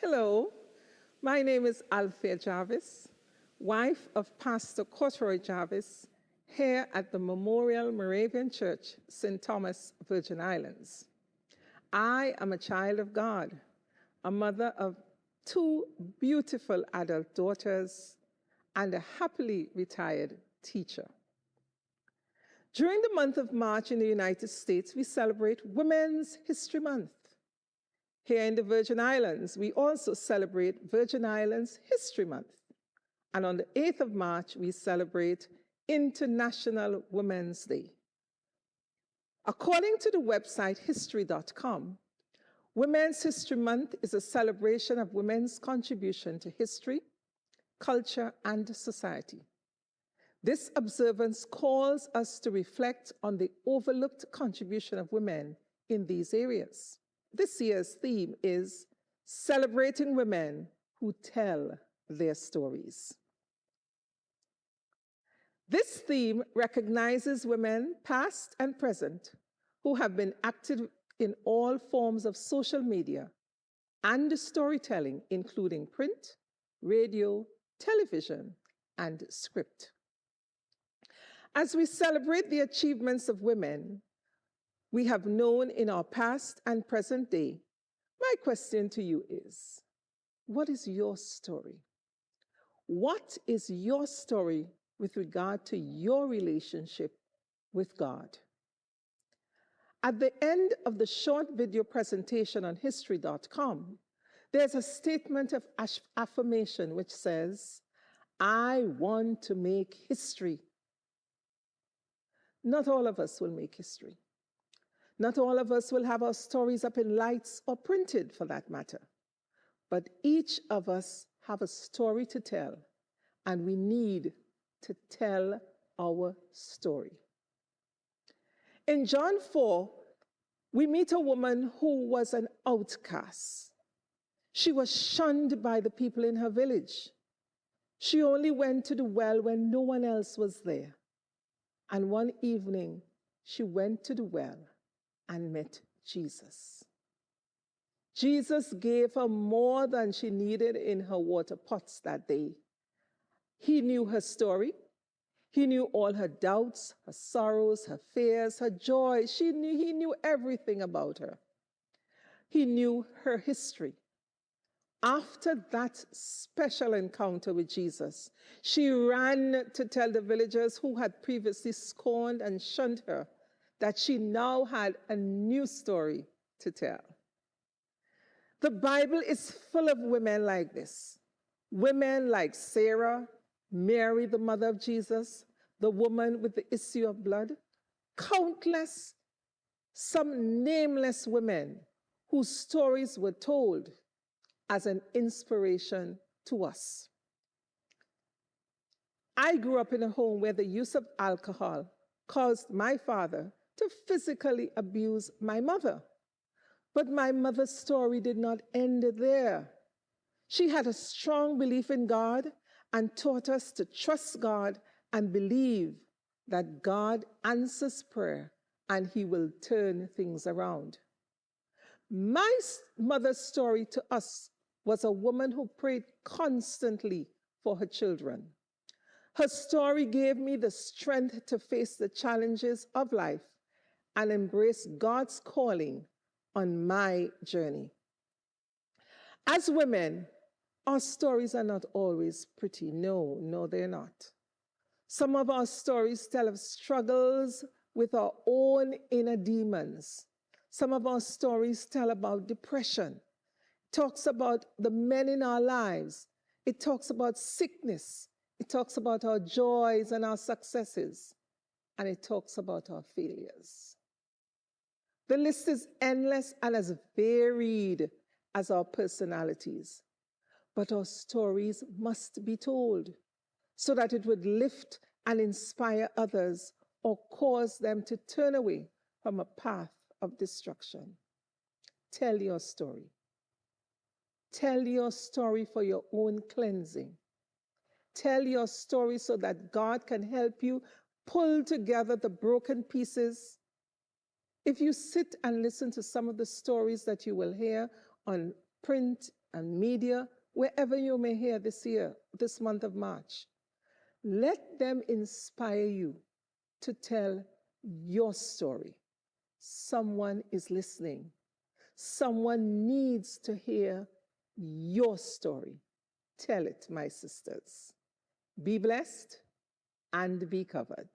Hello, my name is Althea Jarvis, wife of Pastor Cortroy Jarvis, here at the Memorial Moravian Church, St. Thomas, Virgin Islands. I am a child of God, a mother of two beautiful adult daughters, and a happily retired teacher. During the month of March in the United States, we celebrate Women's History Month. Here in the Virgin Islands, we also celebrate Virgin Islands History Month. And on the 8th of March, we celebrate International Women's Day. According to the website history.com, Women's History Month is a celebration of women's contribution to history, culture, and society. This observance calls us to reflect on the overlooked contribution of women in these areas. This year's theme is Celebrating Women Who Tell Their Stories. This theme recognizes women, past and present, who have been active in all forms of social media and storytelling, including print, radio, television, and script. As we celebrate the achievements of women we have known in our past and present day, my question to you is, what is your story? What is your story with regard to your relationship with God? At the end of the short video presentation on history.com, there's a statement of affirmation which says, I want to make history. Not all of us will make history. Not all of us will have our stories up in lights or printed for that matter. But each of us have a story to tell, and we need to tell our story. In John 4, we meet a woman who was an outcast. She was shunned by the people in her village. She only went to the well when no one else was there. And one evening, she went to the well and met Jesus. Jesus gave her more than she needed in her water pots that day. He knew her story. He knew all her doubts, her sorrows, her fears, her joy. He knew everything about her. He knew her history. After that special encounter with Jesus, she ran to tell the villagers who had previously scorned and shunned her that she now had a new story to tell. The Bible is full of women like this. Women like Sarah, Mary, the mother of Jesus, the woman with the issue of blood, countless, some nameless women whose stories were told as an inspiration to us. I grew up in a home where the use of alcohol caused my father to physically abuse my mother. But my mother's story did not end there. She had a strong belief in God and taught us to trust God and believe that God answers prayer and He will turn things around. My mother's story to us was a woman who prayed constantly for her children. Her story gave me the strength to face the challenges of life and embrace God's calling on my journey. As women, our stories are not always pretty. No, they're not. Some of our stories tell of struggles with our own inner demons. Some of our stories tell about depression. It talks about the men in our lives. It talks about sickness. It talks about our joys and our successes. And it talks about our failures. The list is endless and as varied as our personalities. But our stories must be told so that it would lift and inspire others or cause them to turn away from a path of destruction. Tell your story. Tell your story for your own cleansing. Tell your story so that God can help you pull together the broken pieces. If you sit and listen to some of the stories that you will hear on print and media, wherever you may hear this month of March. Let them inspire you to tell your story. Someone is listening. Someone needs to hear your story. Tell it, my sisters. Be blessed and be covered.